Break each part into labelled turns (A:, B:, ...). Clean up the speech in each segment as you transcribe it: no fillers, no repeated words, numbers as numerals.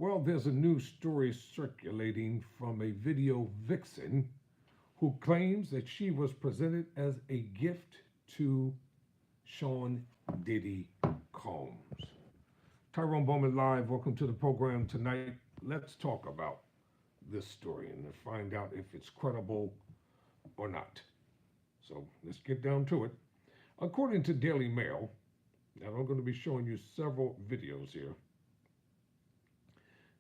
A: Well, there's a new story circulating from a video vixen who claims that she was presented as a gift to Sean Diddy Combs. Tyrone Bowman live. Welcome to the program tonight. Let's talk about this story and find out if it's credible or not. So let's get down to it. According to DailyMail, now I'm going to be showing you several videos here.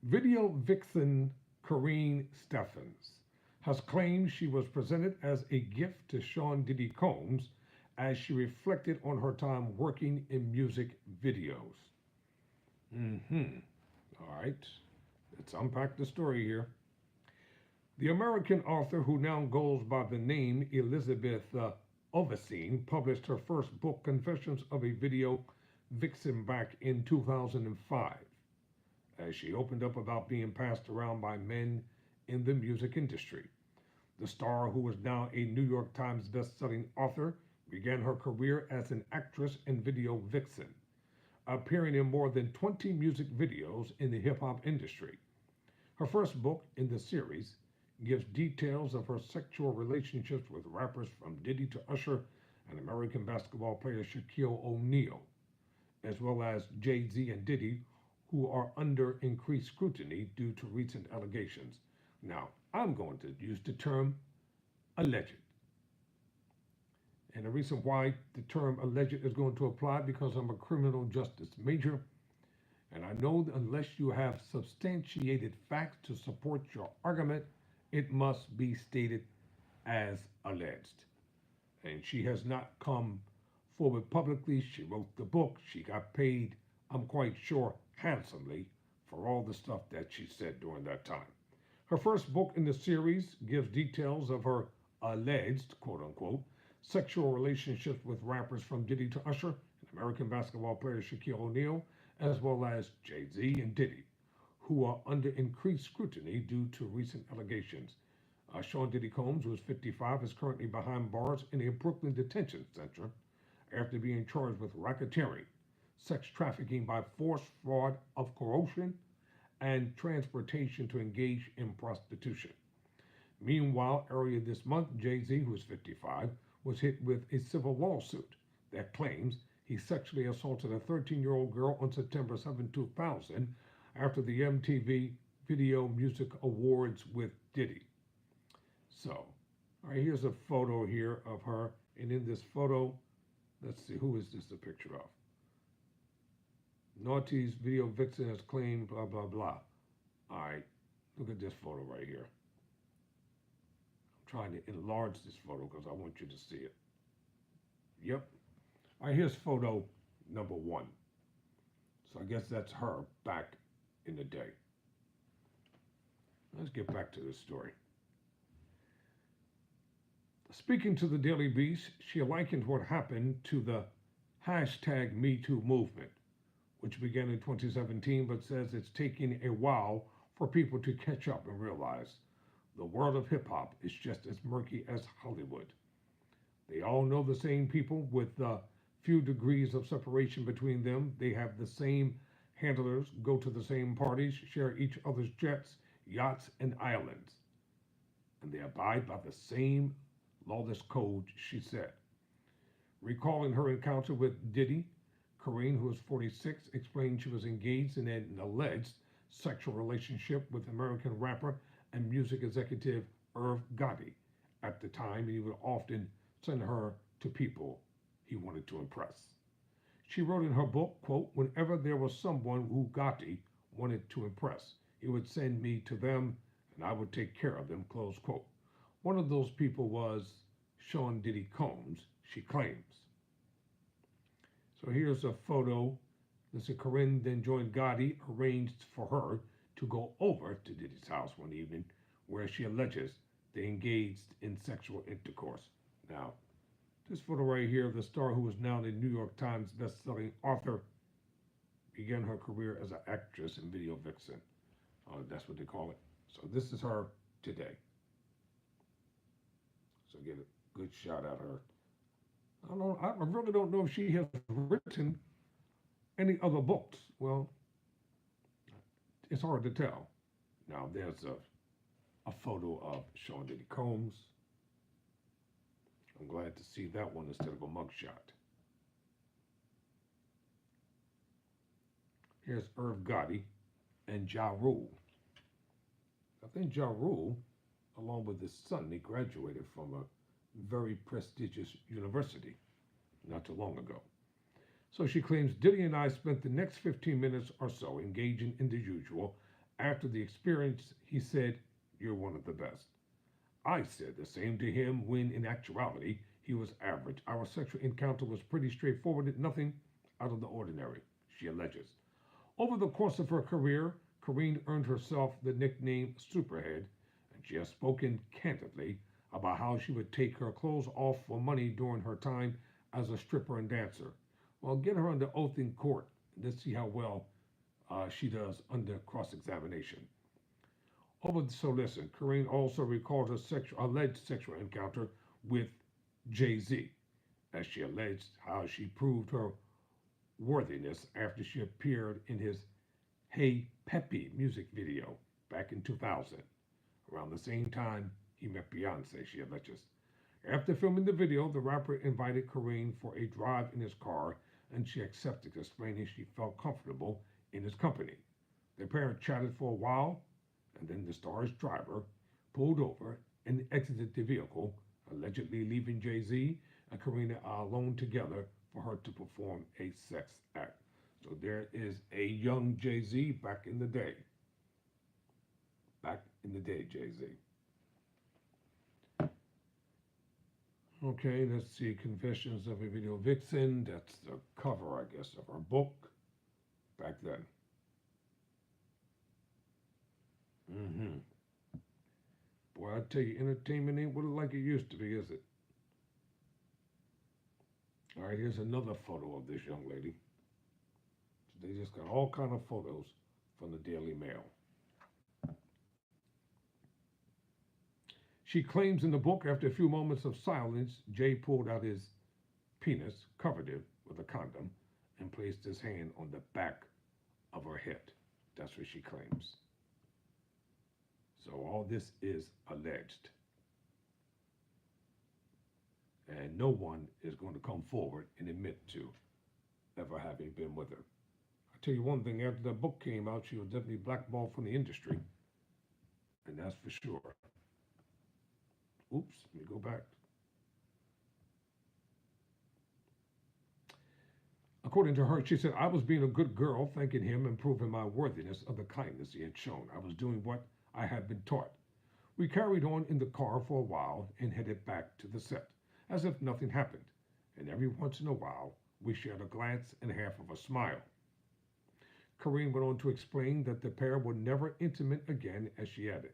A: Video vixen Corrine Steffens has claimed she was presented as a gift to Sean Diddy Combs as she reflected on her time working in music videos. All right, let's unpack the story here. The American author, who now goes by the name Elizabeth Ovesine, published her first book, Confessions of a Video Vixen, back in 2005, as she opened up about being passed around by men in the music industry. The star, who is now a New York Times best-selling author, began her career as an actress and video vixen, appearing in more than 20 music videos in the hip-hop industry. Her first book in the series gives details of her sexual relationships with rappers from Diddy to Usher and American basketball player Shaquille O'Neal, as well as Jay-Z and Diddy, who are under increased scrutiny due to recent allegations. Now, I'm going to use the term alleged. And the reason why the term alleged is going to apply, because I'm a criminal justice major, and I know that unless you have substantiated facts to support your argument, it must be stated as alleged. And she has not come forward publicly. She wrote the book. She got paid, I'm quite sure, handsomely for all the stuff that she said during that time. Her first book in the series gives details of her alleged, quote unquote, sexual relationships with rappers from Diddy to Usher and American basketball player Shaquille O'Neal, as well as Jay-Z and Diddy, who are under increased scrutiny due to recent allegations. Sean Diddy Combs, who is 55, is currently behind bars in a Brooklyn detention center after being charged with racketeering, sex trafficking by force, fraud of coercion, and transportation to engage in prostitution. Meanwhile, earlier this month, Jay-Z, who is 55, was hit with a civil lawsuit that claims he sexually assaulted a 13-year-old girl on September 7, 2000, after the MTV Video Music Awards with Diddy. So, all right, here's a photo here of her. And in this photo, let's see, who is this a picture of? Naughty's video vixen has claimed blah, blah, blah. All right, look at this photo right here. I'm trying to enlarge this photo because I want you to see it. Yep. All right, here's photo number 1. So I guess that's her back in the day. Let's get back to this story. Speaking to the Daily Beast, she likened what happened to the hashtag #MeToo movement, which began in 2017, but says it's taking a while for people to catch up and realize the world of hip-hop is just as murky as Hollywood. They all know the same people with few degrees of separation between them. They have the same handlers, go to the same parties, share each other's jets, yachts, and islands. And they abide by the same lawless code, she said. Recalling her encounter with Diddy, Corrine, who was 46, explained she was engaged in an alleged sexual relationship with American rapper and music executive Irv Gotti. At the time, he would often send her to people he wanted to impress. She wrote in her book, quote, whenever there was someone who Gotti wanted to impress, he would send me to them and I would take care of them, close quote. One of those people was Sean Diddy Combs, she claims. So here's a photo. Listen, Corinne then joined Gotti, arranged for her to go over to Diddy's house one evening, where she alleges they engaged in sexual intercourse. Now, this photo right here, the star, who is now the New York Times best-selling author, began her career as an actress and video vixen. That's what they call it. So this is her today. So get a good shot at her. I really don't know if she has written any other books. Well, it's hard to tell. Now there's a photo of Sean Diddy Combs. I'm glad to see that one instead of a mugshot. Here's Irv Gotti and Ja Rule. I think Ja Rule, along with his son, they graduated from a very prestigious university not too long ago. So she claims Diddy and I spent the next 15 minutes or so engaging in the usual. After the experience, he said, "You're one of the best." I said the same to him when, in actuality, he was average. Our sexual encounter was pretty straightforward, nothing out of the ordinary, she alleges. Over the course of her career, Kareen earned herself the nickname Superhead, and she has spoken candidly about how she would take her clothes off for money during her time as a stripper and dancer. Well, get her under oath in court. Let's see how well she does under cross-examination. So listen, Kareen also recalled her alleged sexual encounter with Jay-Z, as she alleged how she proved her worthiness after she appeared in his Hey Peppy music video back in 2000. Around the same time he met Beyonce, she alleges. After filming the video, the rapper invited Kareen for a drive in his car, and she accepted, explaining she felt comfortable in his company. The pair chatted for a while, and then the star's driver pulled over and exited the vehicle, allegedly leaving Jay-Z and Karina alone together for her to perform a sex act. So there is a young Jay-Z back in the day. Back in the day, Jay-Z. Okay, let's see. Confessions of a Video Vixen. That's the cover, I guess, of her book back then. Boy, I tell you, entertainment ain't what it like it used to be, is it? All right, here's another photo of this young lady. They just got all kind of photos from the Daily Mail. She claims in the book, after a few moments of silence, Jay pulled out his penis, covered it with a condom, and placed his hand on the back of her head. That's what she claims. So all this is alleged. And no one is going to come forward and admit to ever having been with her. I'll tell you one thing, after that book came out, she was definitely blackballed from the industry. And that's for sure. Oops, let me go back. According to her, she said, "I was being a good girl, thanking him and proving my worthiness of the kindness he had shown. I was doing what I had been taught." We carried on in the car for a while and headed back to the set, as if nothing happened. And every once in a while, we shared a glance and half of a smile. Kareen went on to explain that the pair were never intimate again, as she added.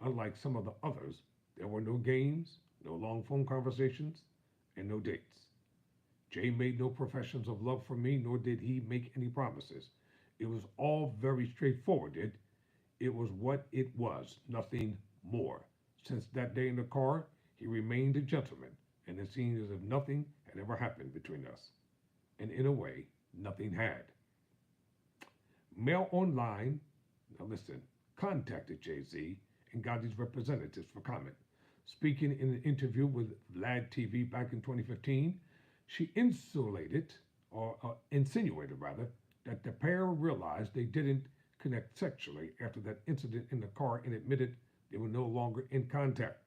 A: Unlike some of the others, there were no games, no long phone conversations, and no dates. Jay made no professions of love for me, nor did he make any promises. It was all very straightforward. It was what it was, nothing more. Since that day in the car, he remained a gentleman, and it seemed as if nothing had ever happened between us. And in a way, nothing had. Mail Online, now listen, contacted Jay-Z and got his representatives for comment. Speaking in an interview with Vlad TV back in 2015, she insinuated that the pair realized they didn't connect sexually after that incident in the car and admitted they were no longer in contact.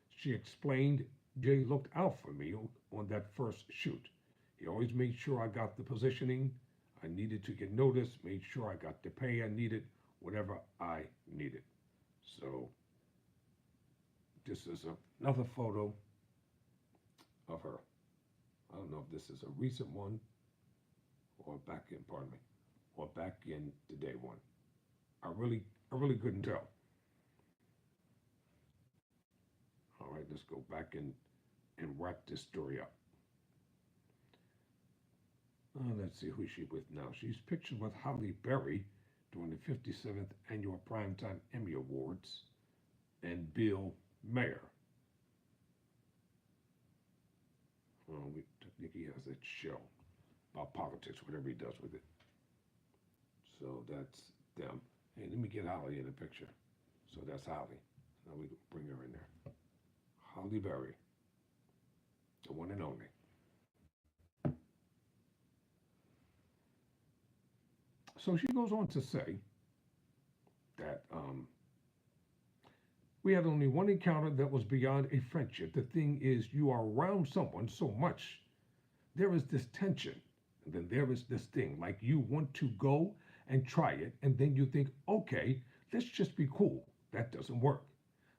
A: She explained, "Jay looked out for me on that first shoot. He always made sure I got the positioning I needed to get noticed, made sure I got the pay I needed, whatever I needed." So this is another photo of her. I don't know if this is a recent one or back in the day one. I really couldn't tell. All right, let's go back and wrap this story up. Let's see who she's with now. She's pictured with Halle Berry during the 57th Annual Primetime Emmy Awards and Bill Maher. I think he has that show about politics, whatever he does with it. So that's them. Hey, let me get Holly in the picture. So that's Holly. Now we can bring her in there. Holly Berry, the one and only. So she goes on to say that we had only one encounter that was beyond a friendship. The thing is, you are around someone so much, there is this tension, and then there is this thing, like you want to go and try it, and then you think, okay, let's just be cool. That doesn't work.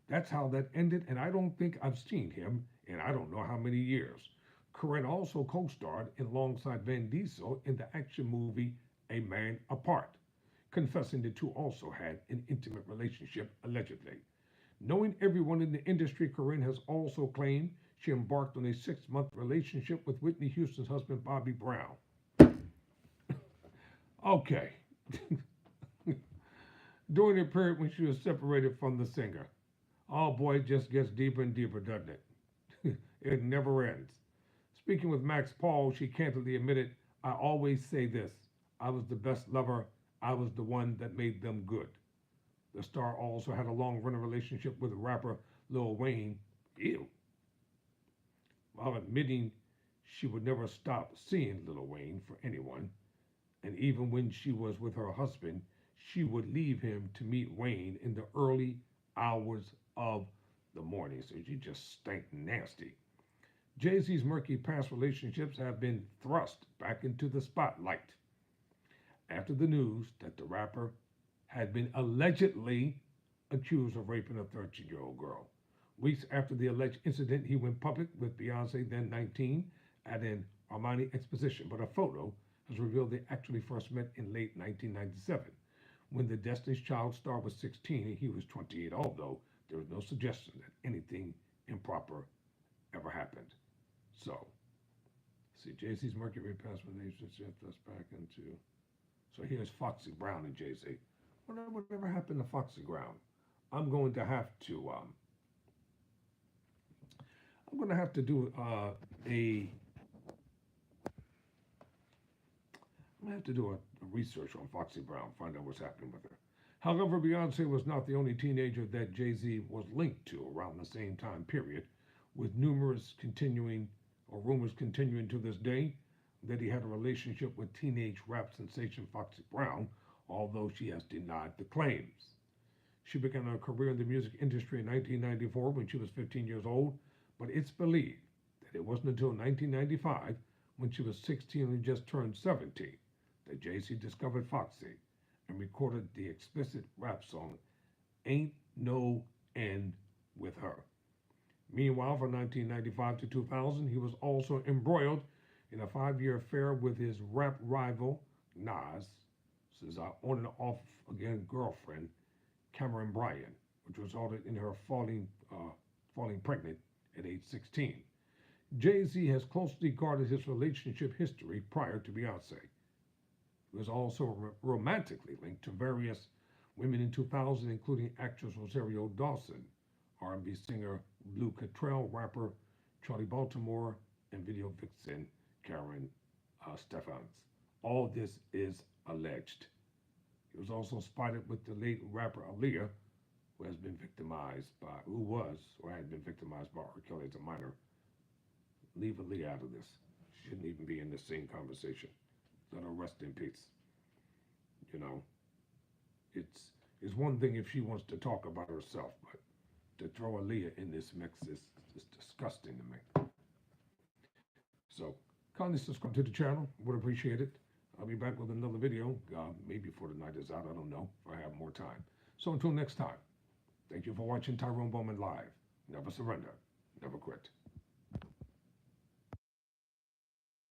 A: That's how that ended, and I don't think I've seen him in I don't know how many years. Corinne also co-starred alongside Vin Diesel in the action movie A Man Apart, confessing the two also had an intimate relationship, allegedly. Knowing everyone in the industry, Corinne has also claimed she embarked on a 6-month relationship with Whitney Houston's husband, Bobby Brown. Okay. During the period when she was separated from the singer. Oh boy, it just gets deeper and deeper, doesn't it? It never ends. Speaking with Max Paul, she candidly admitted, I always say this. I was the best lover. I was the one that made them good. The star also had a long-running relationship with rapper Lil Wayne, ew, while admitting she would never stop seeing Lil Wayne for anyone. And even when she was with her husband, she would leave him to meet Wayne in the early hours of the morning. So she just stank nasty. Jay-Z's murky past relationships have been thrust back into the spotlight after the news that the rapper had been allegedly accused of raping a 13-year-old girl. Weeks after the alleged incident, he went public with Beyonce, then 19, at an Armani exposition, but a photo has revealed they actually first met in late 1997, when the Destiny's Child star was 16 and he was 28, although there was no suggestion that anything improper ever happened. So, see, Jay-Z's Mercury past relationship us back into. So here's Foxy Brown and Jay-Z. Whatever happened to Foxy Brown? I'm going to have to do a research on Foxy Brown, find out what's happening with her. However, Beyonce was not the only teenager that Jay-Z was linked to around the same time period, with rumors continuing to this day that he had a relationship with teenage rap sensation Foxy Brown, although she has denied the claims. She began her career in the music industry in 1994 when she was 15 years old, but it's believed that it wasn't until 1995, when she was 16 and just turned 17, that Jay-Z discovered Foxy and recorded the explicit rap song Ain't No End with her. Meanwhile, from 1995 to 2000, he was also embroiled in a 5-year affair with his rap rival, Nas, his on and off again girlfriend, Cameron Bryan, which resulted in her falling pregnant at age 16. Jay-Z has closely guarded his relationship history prior to Beyonce. He was also romantically linked to various women in 2000, including actress Rosario Dawson, R&B singer Blue Cottrell, rapper Charlie Baltimore, and video vixen Karen Steffans. All this is alleged. He was also spotted with the late rapper Aaliyah, who had been victimized by R. Kelly as a minor. Leave Aaliyah out of this. She shouldn't even be in the same conversation. Let her rest in peace. You know, it's one thing if she wants to talk about herself, but to throw Aaliyah in this mix is disgusting to me. So, kindly subscribe to the channel. Would appreciate it. I'll be back with another video, maybe before the night is out. I don't know if I have more time. So until next time, thank you for watching Tyrone Bowman Live. Never surrender, never quit.